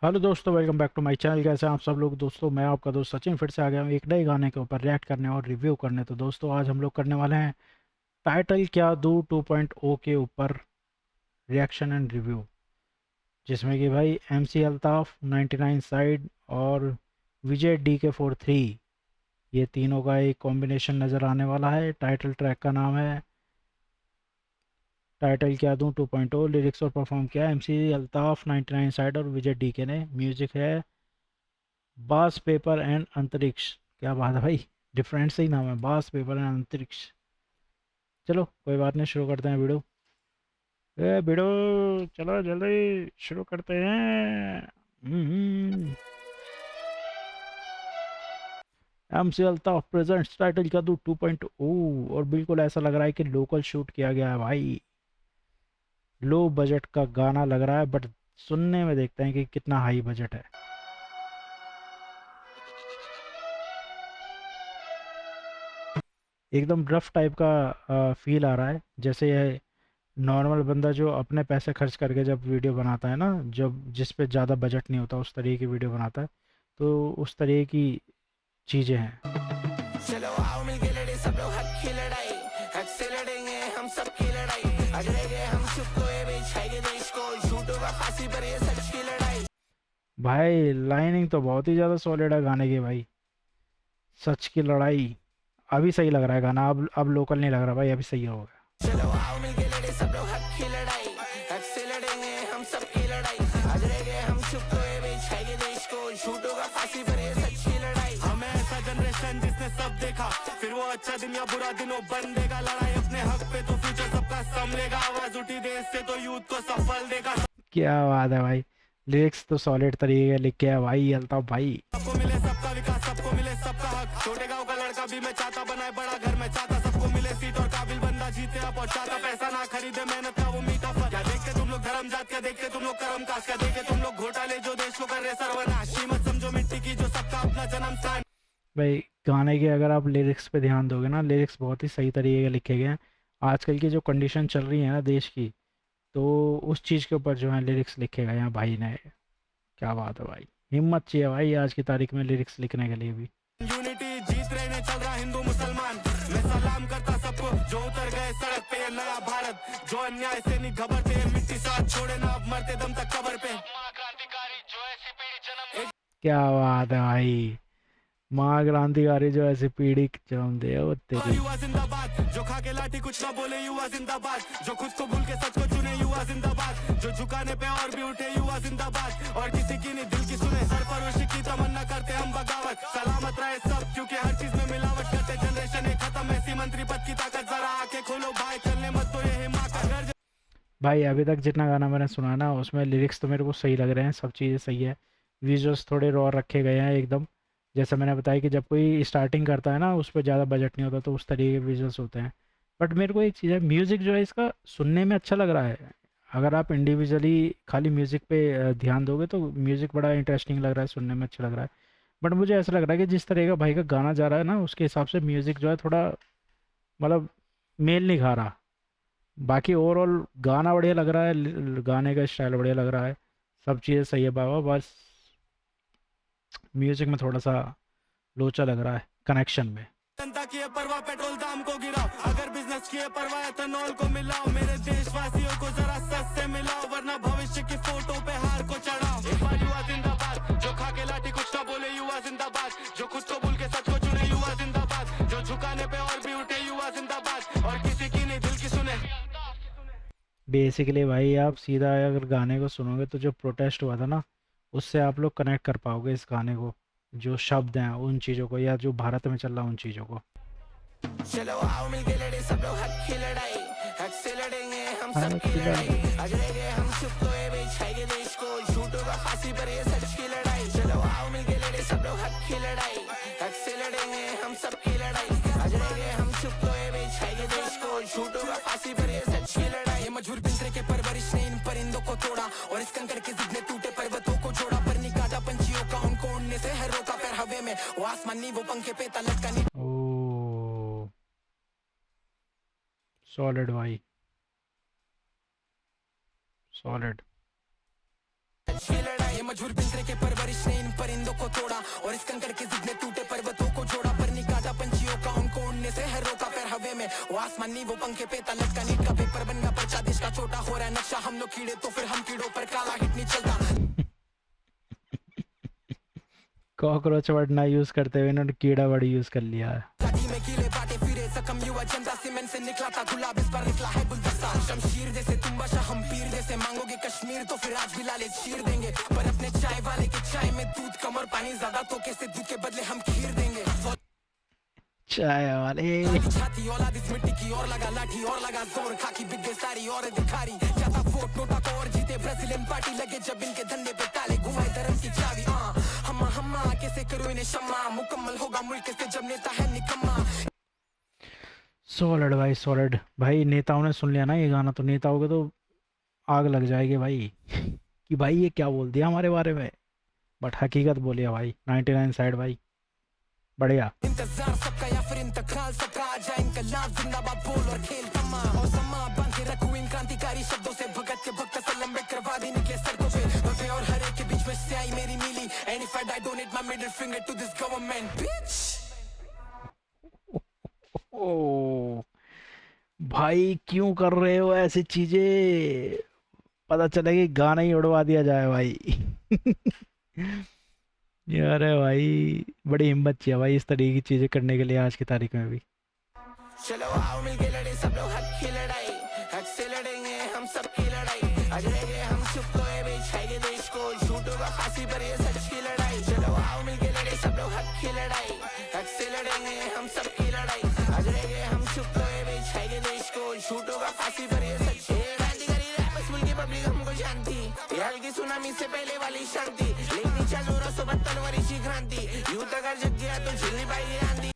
Hello दोस्तों, welcome back to my channel. कैसे हैं आप सब लोग? दोस्तों मैं आपका दोस्त सचिन फिर से आ गया हूँ एक नए गाने के ऊपर रिएक्ट करने और रिव्यू करने। तो दोस्तों आज हम लोग करने वाले हैं टाइटल क्या दूँ 2.0 के ऊपर रिएक्शन एंड रिव्यू, जिसमें कि भाई MC अल्ताफ 99 साइड और विजय DK43, ये तीनों का एक कॉम्बिनेशन नज़र आने वाला है। टाइटल ट्रैक का नाम है टाइटल क्या दूँ 2.0। लिरिक्स और परफॉर्म किया है MC अल्ताफ 99 साइड और विजय DK ने। म्यूजिक है बास पेपर एंड अंतरिक्ष। क्या बात है भाई, डिफरेंट से ही नाम है, बास पेपर एंड अंतरिक्ष। चलो कोई बात नहीं, शुरू करते हैं वीडियो। वीडियो चलो जल्दी शुरू करते हैं। MC अल्ताफ प्रेजेंट्स टाइटल का 2.0। और बिल्कुल ऐसा लग रहा है कि लोकल शूट किया गया है भाई। लो बजट का गाना लग रहा है, बट सुनने में देखते हैं कि कितना हाई बजट है। एकदम रफ टाइप का फील आ रहा है, जैसे ये नॉर्मल बंदा जो अपने पैसे खर्च करके जब वीडियो बनाता है ना, जब जिस पे ज़्यादा बजट नहीं होता उस तरीके की वीडियो बनाता है, तो उस तरीके की चीज़ें हैं। चलो आओ मिलके लड़े सब लोग हक की लड़ाई, हक से लड़ेंगे हम सब की लड़ाई, अगड़ेंगे हम चुप को ये बिछाएंगे देश को, झूठों का फांसी पर ये सच की लड़ाई। भाई लाइनिंग तो बहुत ही ज़्यादा सॉलिड है गाने की भाई। सच की लड़ाई, अभी सही लग रहा है गाना। अब लोकल नहीं लग रहा भाई, अभी सही होगा। चलो आओ मिलके लड़े सब लोग हक की लड़ाई, हक से लड़ेंगे हम सब की लड़ाई, अगड़ेंगे हम चुप को ये बिछाएंगे देश को, झूठों का फांसी पर ये सच की लड़ाई। हमें ऐसा जनरेशन जिसने सब देखा, फिर वो अच्छा दिन या बुरा दिन वो बंदेगा, लड़ाई अपने हक पे तो फ्यूचर सबका संभलेगा, आवाज उठी देश से तो यूथ को सफल देगा। क्या बात है भाई, लिरिक्स तो सॉलिड तरीके के लिखे है भाई अल्ताफ भाई। सबको मिले सबका विकास, सबको मिले सबका हक, छोटे गांव का लड़का भी मैं चाहता बनाए बड़ा घर में चाहता, सबको मिले सीट और काबिल बंदा जीते अब और चाहता, पैसा ना खरीदे मेहनत का वो मीठा फल। क्या देखते तुम लोग धर्म जात, क्या देखते तुम लोग कर्म काज, क्या देखे तुम लोग घोटाले जो देश को कर रहे सर्वनाश, मत समझो मिट्टी की जो सबका अपना जन्म स्थान। भाई गाने के अगर आप लिरिक्स पे ध्यान दोगे ना, लिरिक्स बहुत ही सही तरीके के लिखे गए हैं। आजकल की जो कंडीशन चल रही है ना देश की, तो उस चीज़ के ऊपर जो है लिरिक्स लिखे गए हैं भाई ने। क्या बात है भाई, हिम्मत चाहिए भाई आज की तारीख में लिरिक्स लिखने के लिए भी। यूनिटी जीत रहे ने चल रहा हिंदू मुसलमान, मैं सलाम करता सबको जो उतर गए सड़क पे, ये नया भारत जो अन्याय से नहीं घबरते, मिट्टी साथ छोड़े ना अब मरते दम तक कब्र पे। क्रांतिकारी जो ऐसी पीढ़ी जन्म क्या बात है भाई, माँ क्रांतिकारी जो ऐसी पीढ़ी जन्म दे वो तेरी। युवा जिंदाबाद, जो खा के लाठी कुछ ना बोले युवा जिंदाबाद, जो खुद को भूल के सच को चुने युवा जिंदाबाद, जो झुकाने पे और भी उठे युवा जिंदाबाद, और किसी की नहीं दिल की सुने, सरफरोशी की तमन्ना करते हम बगावत, सलामत रहे सब क्योंकि हर चीज में मिलावट करते, जनरेशन एक खत्म ऐसी मंत्री पद की ताकत, जरा आके खोलो भाई चलने मत तो ये हिमाकत। भाई अभी तक जितना गाना मैंने सुना ना, उसमें लिरिक्स तो मेरे को सही लग रहे हैं, सब चीज़ें सही है। विजुअल्स थोड़े रॉ रखे गए हैं एकदम। जैसे मैंने बताया कि जब कोई स्टार्टिंग करता है ना, उस पर ज़्यादा बजट नहीं होता तो उस तरीके के विजुअल्स होते हैं। बट मेरे को एक चीज़ है, म्यूज़िक जो है इसका सुनने में अच्छा लग रहा है। अगर आप इंडिविजुअली खाली म्यूज़िक पे ध्यान दोगे तो म्यूज़िक बड़ा इंटरेस्टिंग लग रहा है, सुनने में अच्छा लग रहा है। बट मुझे ऐसा लग रहा है कि जिस तरह का भाई का गाना जा रहा है ना, उसके हिसाब से म्यूज़िक जो है थोड़ा मतलब मेल नहीं खा रहा। बाकी ओवरऑल गाना बढ़िया लग रहा है, गाने का स्टाइल बढ़िया लग रहा है, सब चीज़ें सही है बाबा। बस म्यूजिक में थोड़ा सा लोचा लग रहा है कनेक्शन में। जनता की है परवाह पेट्रोल दाम को गिराओ, अगर बिजनेस की है परवाह एथेनॉल को मिलाओ, मेरे देशवासियों को जरा सस्ते मिलाओ, वरना भविष्य की फोटो पे हार को चढ़ाओ। एक बार युवा जिंदाबाद, जो खा के लाठी कुछ ना बोले युवा जिंदाबाद, जो खुद को भूल के सच को चुने युवा जिंदाबाद, जो झुकाने पे और भी उठे युवा जिंदाबाद, और किसी की नहीं दिल की सुने। बेसिकली भाई आप सीधा अगर गाने को सुनोगे तो जो प्रोटेस्ट हुआ था ना, उससे आप लोग कनेक्ट कर पाओगे इस गाने को। जो शब्द हैं उन चीज़ों को, या जो भारत में चल रहा है उन चीज़ों को। चलो आओ मिलके लड़े सब लोग हक की लड़ाई, हक से लड़ेंगे हम सब हाँ, की की लड़ाई, लड़ाई। अगड़ेंगे हम चुप को ये बिछाएंगे देश को, झूठों का फांसी पर ये सच की लड़ाई। चलो आओ मिलके लड़े सब लोग हक की लड़ाई, हक से लड़ेंगे हम सब की लड़ाई, अगड़ेंगे हम चुप को ये बिछाएंगे देश को, झूठों का फांसी पर ये सच की लड़ाई। ये मजबूर पिंजरे के परवरिश ने इन परिंदों को तोड़ा, और इस कंकड़ के जितने टूटे पर्वतों को जोड़ा, पर निकाला पंछियों का उनको उड़ने से है रोका, पैर हवे में वो आसमानी वो पंखे पे तलक का ओ सॉलिड भाई, सॉलिड। अच्छी लड़ाई। मजबूर पिंजरे के परवरिश ने इन परिंदों को तोड़ा और इस कंकड़ के जिद ने टूटे पर्वतों को जोड़ा पर निकाटा पंछियों का उनको उड़ने से है रोका पैर हवे में वो आसमानी वो पंखे पे तलक का नीट का पेपर बन गया पर्चा देश का छोटा हो रहा है नक्शा हम लोग कीड़े तो फिर हम कीड़ों पर काला हिट नहीं चलता कॉकरोच वर्ड ना यूज करते हुए इन्होंने कीड़ा वर्ड यूज कर लिया है। गाड़ी में कीले बाटे फिरे सकम युवा जनता सीमेंट से निकला था गुलाब इस पर निकला है गुलदस्ता शमशीर जैसे तुम बादशाह हम पीर जैसे मांगोगे कश्मीर तो फिर आज भी लाले चीर देंगे पर अपने चाय वाले के चाय में दूध कम और पानी ज्यादा तो कैसे दूध के बदले हम खीर देंगे चाय वाले छाती औलाद इस मिट्टी की और लगा लाठी और लगा जोर खाकी बिक गई सारी और दिखारी जाता वोट नोटा को और जीते ब्राजीलियन पार्टी लगे जब इनके धंधे पे ताले घुमाए धर्म की चाबी हम कैसे करो इन्हें क्षमा मुकम्मल होगा मुल्क से जब नेता है निकम्मा। सॉलिड भाई सॉलिड भाई। नेताओं ने सुन लिया ना ये गाना तो नेताओं के तो आग लग जाएगी भाई कि भाई ये क्या बोल दिया हमारे बारे में, बट हकीकत बोलिया भाई। 99 साइड भाई बढ़िया। इंतजार सबका या फिर इंतकाल सबका आ जाए इनकलाब जिंदाबाद बोल और खेल तमा और समा बांध के रखूं इन क्रांतिकारी शब्दों से भगत के भक्त सलाम करवा दी निकले सड़कों पे और हर एक के बीच में से आई मेरी मिली and if I donate my middle finger to this government bitch. ओ भाई क्यों कर रहे हो ऐसी चीजें, पता चले कि गाना ही उड़वा दिया जाए भाई यार भाई बड़ी हिम्मत चाहिए भाई इस तरीके की चीजें करने के लिए आज की तारीख में भी। चलो आओ मिलके लड़े सब लोग हक की लड़ाई हक से लड़ेंगे हम सब की लड़ाई आज रहेंगे हम चुप तो ये बिछाएंगे देश को झूठों का फांसी पर ये सच की लड़ाई चलो आओ मिलके लड़े सब लोग हक की लड़ाई हक से लड़ेंगे हम सब की लड़ाई आज रहेंगे हम चुप तो ये बिछाएंगे देश को झूठों का फांसी पर ये सच क्रांतिकारी रैपर्स मुल्क की पब्लिक हमको जानती ये हल्की सुनामी से पहले वाली शांति लेकिन चलो रसो बत्तल वरिशी क्रांति यूं अगर जग गया तो झेल नहीं पाएगी आंधी।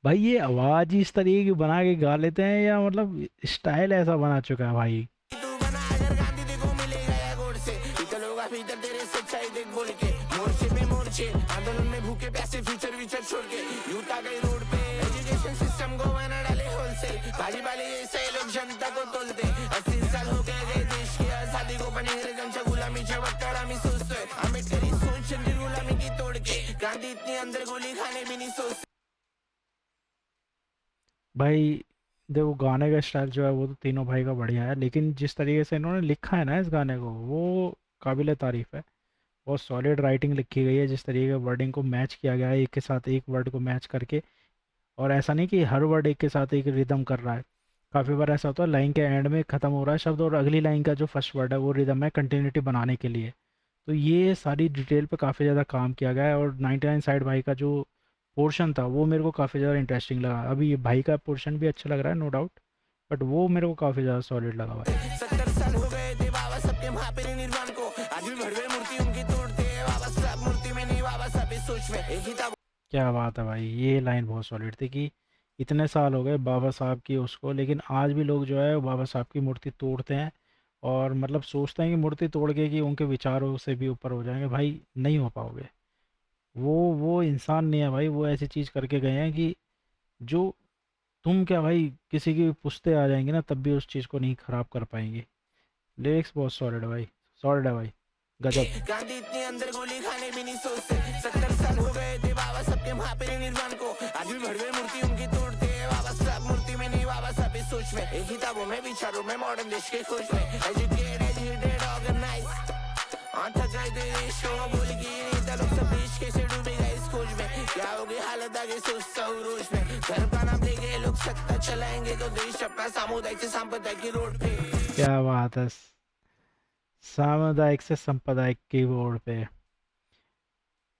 भाई ये आवाज इस तरीके की बना के गा लेते हैं या मतलब स्टाइल ऐसा बना चुका है भाई। तू बना अगर गांधी देखो मिलेगा या गोड़ से इधर लोग भीतर तेरे सच्चाई देख बोल के मोर्चे पे मोर्चे आंदोलन में भूखे पैसे फ्यूचर व्यूचर छोड़ के यूथ आ गई रोड पे एजुकेशन सिस्टम को बना डाले होलसेल भाजी वाले ऐसे लोग जनता को तोलते 80 साल हो गए देश की आजादी को बने जनता गुलामी चवक्कर आम्ही सोचतोय आंबेडकरी सोच चंदी गुलामी की तोड़ के गांधी इतनी अंदर गोली खाने भी नहीं सोचते। भाई देखो गाने का स्टाइल जो है वो तो तीनों भाई का बढ़िया है, लेकिन जिस तरीके से इन्होंने लिखा है ना इस गाने को वो काबिल तारीफ़ है। बहुत सॉलिड राइटिंग लिखी गई है, जिस तरीके के वर्डिंग को मैच किया गया है एक के साथ एक वर्ड को मैच करके, और ऐसा नहीं कि हर वर्ड एक के साथ एक रिदम कर रहा है। काफ़ी बार ऐसा होता है लाइन के एंड में ख़त्म हो रहा है शब्द और अगली लाइन का जो फर्स्ट वर्ड है वो रिदम है कंटिन्यूटी बनाने के लिए। तो ये सारी डिटेल पे काफ़ी ज़्यादा काम किया गया है और 99 साइड भाई का जो पोर्शन था वो मेरे को काफ़ी ज़्यादा इंटरेस्टिंग लगा। अभी ये भाई का पोर्शन भी अच्छा लग रहा है नो डाउट, बट वो मेरे को काफ़ी ज़्यादा सॉलिड लगा भाई। 70 साल हो गए थे बाबा सबके महापरिनिर्वाण को आज भी भरवे मूर्ति उनकी तोड़ते हैं बाबा साहब मूर्ति में नहीं बाबा साहब इस सोच में एक ही था। क्या बात है भाई, ये लाइन बहुत सॉलिड थी कि इतने साल हो गए बाबा साहब की उसको, लेकिन आज भी लोग जो है वो बाबा साहब की मूर्ति तोड़ते हैं और मतलब सोचते हैं कि मूर्ति तोड़ के कि उनके विचारों से भी ऊपर हो जाएंगे। भाई नहीं हो पाओगे, वो इंसान नहीं है भाई, वो ऐसी चीज़ करके गए हैं कि जो तुम क्या भाई किसी की पुश्ते आ जाएंगे ना तब भी उस चीज़ को नहीं ख़राब कर पाएंगे। लिरिक्स बहुत सॉलिड है भाई, सॉलिड है भाई, गजब। गांधी इतनी अंदर गोली खाने भी नहीं सोचते 70 साल हो गए थे बाबा सबके महापरिनिर्वाण को आज भी भरवे मूर्ति उनकी तोड़ते हैं बाबा साहब मूर्ति में नहीं बाबा साहब इस सोच में एक ही था वो मैं विचारों में मॉडर्न देश के खोज में एजुकेटेड ऑर्गेनाइज आंटा जाए देश को बोल की नेता लोग सब देश कैसे डूबेगा इस खोज में क्या होगी हालत आगे सोचता हूँ रोज में धर्म का नाम लेके लोग सत्ता चलाएंगे तो देश अपना सामुदायिक से सांप्रदायिक की रोड पे। क्या बात है, सामुदायिक से सांप्रदायिक की ओर पे।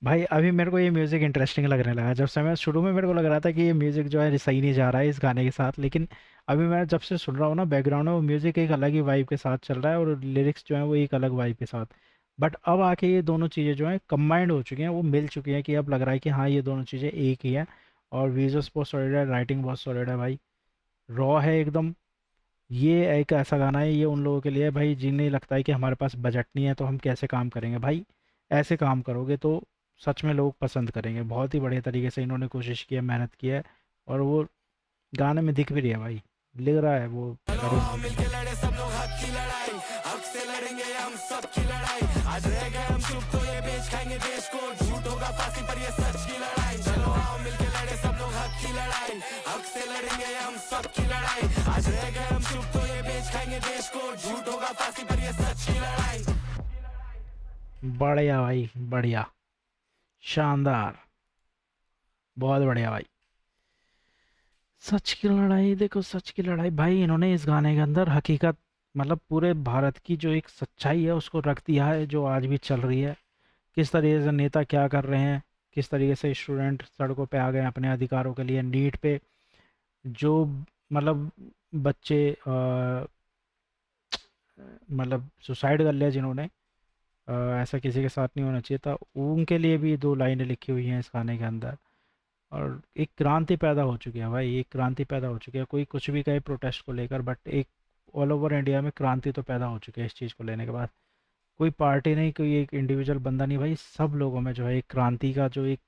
भाई अभी मेरे को ये म्यूज़िक इंटरेस्टिंग लगने लगा। जब से मैं शुरू में मेरे को लग रहा था कि ये म्यूज़िक जो है सही नहीं जा रहा है इस गाने के साथ, लेकिन अभी मैं जब से सुन रहा हूँ ना बैकग्राउंड में वो म्यूज़िक एक अलग ही वाइब के साथ चल रहा है और लिरिक्स जो है वो एक अलग वाइब के साथ। बट अब आके ये दोनों चीज़ें जो हैं कंबाइंड हो चुकी हैं, वो मिल चुकी हैं कि अब लग रहा है कि हाँ ये दोनों चीज़ें एक ही हैं। और विजुअल्स बहुत सॉलिड है, राइटिंग बहुत सॉलिड है भाई, रॉ है एकदम। ये एक ऐसा गाना है ये उन लोगों के लिए भाई जिन्हें लगता है कि हमारे पास बजट नहीं है तो हम कैसे काम करेंगे। भाई ऐसे काम करोगे तो सच में लोग पसंद करेंगे। बहुत ही बढ़िया तरीके से इन्होंने कोशिश की है, मेहनत की है और वो गाने में दिख भी रही है भाई, लिख रहा है वो। मिलके लड़े सब लोग हक की लड़ाई हक से लड़ेंगे हम सब की लड़ाई आज रह गए हम चुप तो ये बेच खाएंगे देश को, झूठ होगा फांसी पर ये सच की लड़ाई, चलो आओ मिलके लड़े सब लोग हक की लड़ाई, हक से लड़ेंगे हम सब की लड़ाई, आज रह गए हम चुप तो ये बेच खाएंगे देश को, झूठ होगा फांसी पर ये सच की लड़ाई। बढ़िया भाई, बढ़िया, शानदार, बहुत बढ़िया भाई। सच की लड़ाई, देखो सच की लड़ाई भाई, इन्होंने इस गाने के अंदर हकीकत, मतलब पूरे भारत की जो एक सच्चाई है उसको रख दिया है, जो आज भी चल रही है। किस तरीके से नेता क्या कर रहे हैं, किस तरीके से स्टूडेंट सड़कों पे आ गए अपने अधिकारों के लिए, नीट पे जो मतलब बच्चे मतलब सुसाइड कर लिया जिन्होंने, ऐसा किसी के साथ नहीं होना चाहिए था, उनके लिए भी दो लाइनें लिखी हुई हैं इस गाने के अंदर। और एक क्रांति पैदा हो चुकी है भाई, एक क्रांति पैदा हो चुकी है, कोई कुछ भी कहे प्रोटेस्ट को लेकर, बट एक ऑल ओवर इंडिया में क्रांति तो पैदा हो चुकी है इस चीज़ को लेने के बाद। कोई पार्टी नहीं, कोई एक इंडिविजुअल बंदा नहीं भाई, सब लोगों में जो है एक क्रांति का जो एक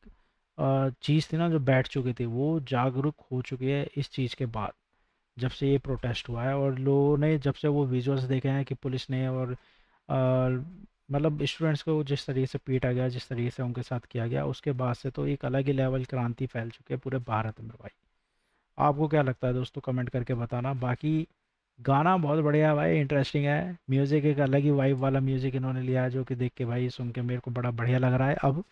चीज़ थी ना जो बैठ चुकी थी, वो जागरूक हो चुकी है इस चीज़ के बाद, जब से ये प्रोटेस्ट हुआ है। और लोगों ने जब से वो विजुअल्स देखे हैं कि पुलिस ने और मतलब स्टूडेंट्स को जिस तरीके से पीटा गया, जिस तरीके से उनके साथ किया गया, उसके बाद से तो एक अलग ही लेवल क्रांति फैल चुकी है पूरे भारत में भाई। आपको क्या लगता है दोस्तों, कमेंट करके बताना। बाकी गाना बहुत बढ़िया है भाई, इंटरेस्टिंग है, म्यूज़िक एक अलग ही वाइब वाला म्यूज़िक इन्होंने लिया है, जो कि देख के भाई सुन के मेरे को बड़ा बढ़िया लग रहा है। अब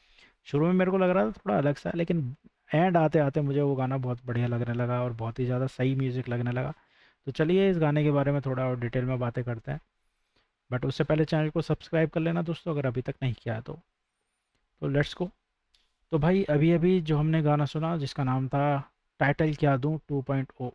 शुरू में मेरे को लग रहा था थोड़ा अलग सा, लेकिन एंड आते आते मुझे वो गाना बहुत बढ़िया लगने लगा और बहुत ही ज़्यादा सही म्यूज़िक लगने लगा। तो चलिए इस गाने के बारे में थोड़ा और डिटेल में बातें करते हैं, बट उससे पहले चैनल को सब्सक्राइब कर लेना दोस्तों अगर अभी तक नहीं किया है तो लेट्स गो। तो भाई अभी अभी जो हमने गाना सुना जिसका नाम था टाइटल क्या दूं 2.0,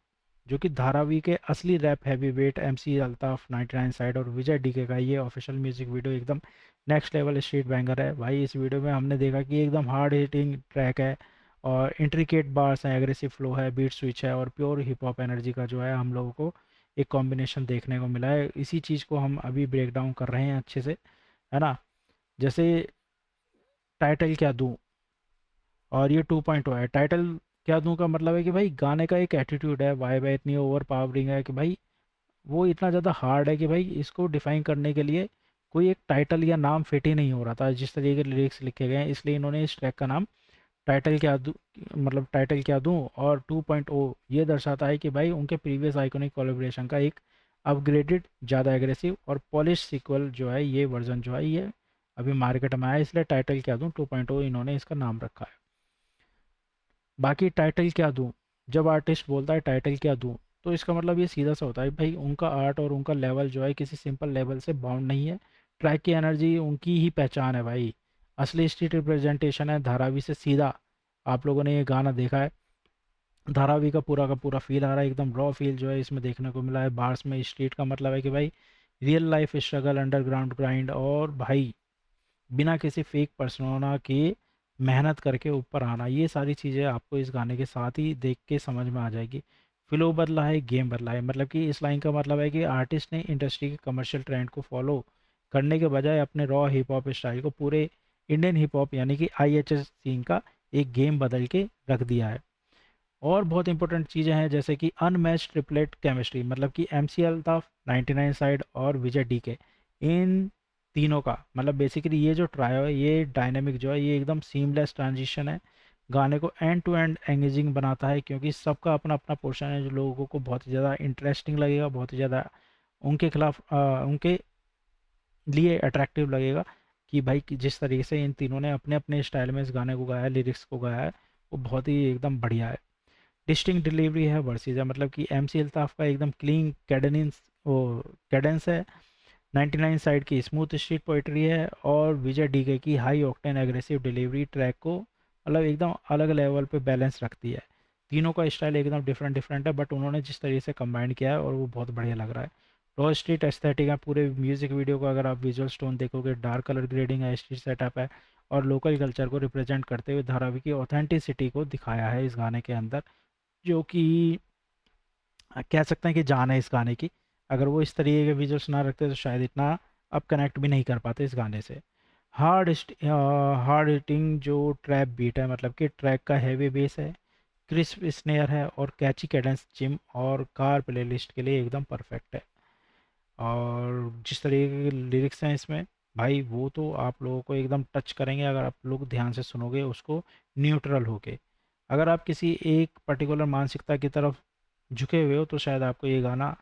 जो कि धारावी के असली rap heavy weight MC Altaf 99 side और विजय डीके का ये ऑफिशियल म्यूजिक वीडियो एकदम नेक्स्ट लेवल स्ट्रीट बैंगर है भाई। इस वीडियो में हमने देखा कि एकदम हार्ड हिटिंग ट्रैक है और इंट्रिकेट बार्स हैं, एग्रेसिव फ्लो है, बीट स्विच है और प्योर हिप हॉप एनर्जी का जो है हम लोगों को एक कॉम्बिनेशन देखने को मिला है। इसी चीज़ को हम अभी ब्रेक डाउन कर रहे हैं अच्छे से, है ना। जैसे टाइटल क्या दूं और ये 2.0 है। टाइटल क्या दूं का मतलब है कि भाई गाने का एक एटीट्यूड है, वाइब है, इतनी ओवर पावरिंग है कि भाई वो इतना ज़्यादा हार्ड है कि भाई इसको डिफाइन करने के लिए कोई एक टाइटल या नाम फिट ही नहीं हो रहा था जिस तरीके के लिरिक्स लिखे गए हैं। इसलिए इन्होंने इस ट्रैक का नाम टाइटल क्या दूं, मतलब टाइटल क्या दूं और 2.0 ये दर्शाता है कि भाई उनके प्रीवियस आइकॉनिक कोलैबोरेशन का एक अपग्रेडेड, ज़्यादा एग्रेसिव और पॉलिश सीक्वल जो है, ये वर्जन जो है ये अभी मार्केट में आया, इसलिए टाइटल क्या दूं 2.0 इन्होंने इसका नाम रखा है। बाकी टाइटल क्या दूं, जब आर्टिस्ट बोलता है टाइटल क्या दूं, तो इसका मतलब ये सीधा सा होता है भाई उनका आर्ट और उनका लेवल जो है किसी सिंपल लेवल से बाउंड नहीं है। ट्रैक की एनर्जी उनकी ही पहचान है भाई, असली स्ट्रीट रिप्रेजेंटेशन है धारावी से सीधा। आप लोगों ने ये गाना देखा है, धारावी का पूरा फील आ रहा है, एकदम रॉ फील जो है इसमें देखने को मिला है। बार्स में स्ट्रीट का मतलब है कि भाई real life struggle, underground grind और भाई बिना किसी फेक पर्सोना के मेहनत करके ऊपर आना, ये सारी चीज़ें आपको इस गाने के साथ ही देख के समझ में आ जाएगी। फ्लो बदला है, गेम बदला है, मतलब कि इस लाइन का मतलब है कि आर्टिस्ट ने इंडस्ट्री के कमर्शियल ट्रेंड को फॉलो करने के बजाय अपने रॉ हिप हॉप स्टाइल को पूरे इंडियन हिप हॉप यानी कि IHS सीन का एक गेम बदल के रख दिया है। और बहुत इंपॉर्टेंट चीज़ें हैं जैसे कि अनमैच्ड ट्रिपलेट केमिस्ट्री, मतलब कि MC अल्ताफ 99 साइड और विजय डीके, इन तीनों का मतलब बेसिकली ये जो ट्रायो है, ये डायनेमिक जो है, ये एकदम सीमलेस ट्रांजिशन है, गाने को एंड टू एंड एंगेजिंग बनाता है, क्योंकि सबका अपना अपना पोर्शन है जो लोगों को बहुत ही ज़्यादा इंटरेस्टिंग लगेगा, बहुत ही ज़्यादा उनके खिलाफ उनके लिए अट्रैक्टिव लगेगा कि भाई जिस तरीके से इन तीनों ने अपने अपने स्टाइल में इस गाने को गाया है, लिरिक्स को गाया है, वो बहुत ही एकदम बढ़िया है। डिस्टिंक्ट डिलीवरी है, वर्सेस है, मतलब कि MC अल्ताफ का एकदम क्लीन कैडेंस है, 99 साइड की स्मूथ स्ट्रीट पोइट्री है और विजय डीके की high octane aggressive delivery track को मतलब एकदम अलग लेवल पे बैलेंस रखती है। तीनों का स्टाइल एकदम डिफरेंट डिफरेंट है, बट उन्होंने जिस तरीके से कंबाइन किया है और वो बहुत बढ़िया लग रहा है। रॉ स्ट्रीट एस्थेटिक है पूरे म्यूजिक वीडियो को, अगर आप विजुअल स्टोन देखोगे, डार्क कलर ग्रेडिंग है, स्ट्रीट सेटअप है और लोकल कल्चर को रिप्रेजेंट करते हुए धारावी की ऑथेंटिसिटी को दिखाया है इस गाने के अंदर, जो कि कह सकते हैं कि जान है इस गाने की। अगर वो इस तरीके के विजुअल्स ना रखते तो शायद इतना अब कनेक्ट भी नहीं कर पाते इस गाने से। हार्ड हिटिंग जो ट्रैप बीट है, मतलब कि ट्रैक का हैवी बेस है, क्रिस्प स्नेयर है और कैची कैडेंस जिम और कार प्लेलिस्ट के लिए एकदम परफेक्ट है। और जिस तरीके के लिरिक्स हैं इसमें, भाई वो तो आप लोगों को एकदम टच करेंगे अगर आप लोग ध्यान से सुनोगे उसको न्यूट्रल होके। अगर आप किसी एक पर्टिकुलर मानसिकता की तरफ झुके हुए हो तो शायद आपको ये गाना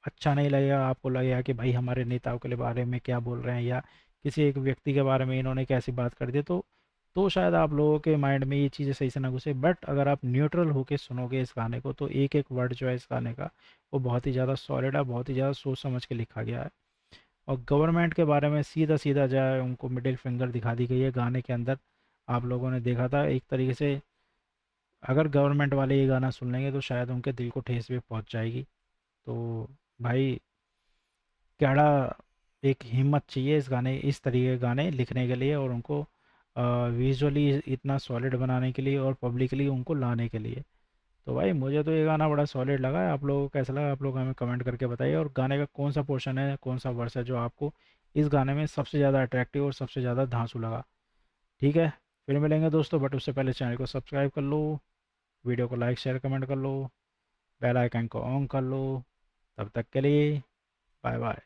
अच्छा नहीं लगेगा, आपको लगेगा कि भाई हमारे नेताओं के लिए बारे में क्या बोल रहे हैं, या किसी एक व्यक्ति के बारे में इन्होंने कैसी बात कर दी, तो शायद आप लोगों के माइंड में ये चीज़ें सही से ना घुसे। बट अगर आप न्यूट्रल होके सुनोगे इस गाने को तो एक एक वर्ड जो है इस गाने का वो बहुत ही ज़्यादा सॉलिड है, बहुत ही ज़्यादा सोच समझ के लिखा गया है। और गवर्नमेंट के बारे में सीधा सीधा जो है उनको मिडिल फिंगर दिखा दी गई है गाने के अंदर। आप लोगों ने देखा था एक तरीके से, अगर गवर्नमेंट वाले ये गाना सुन लेंगे तो शायद उनके दिल को ठेस भी पहुंच जाएगी। तो भाई कैड़ा एक हिम्मत चाहिए इस गाने, इस तरीके के गाने लिखने के लिए और उनको विजुअली इतना सॉलिड बनाने के लिए और पब्लिकली उनको लाने के लिए। तो भाई मुझे तो ये गाना बड़ा सॉलिड लगा है। आप लोगों को कैसा लगा आप लोग हमें कमेंट करके बताइए, और गाने का कौन सा पोर्शन है, कौन सा वर्स है जो आपको इस गाने में सबसे ज़्यादा अट्रैक्टिव और सबसे ज़्यादा धांसू लगा। ठीक है, फिर मिलेंगे दोस्तों, बट उससे पहले चैनल को सब्सक्राइब कर लो, वीडियो को लाइक शेयर कमेंट कर लो, बेल आइकन को ऑन कर लो। तब तक के लिए बाय बाय।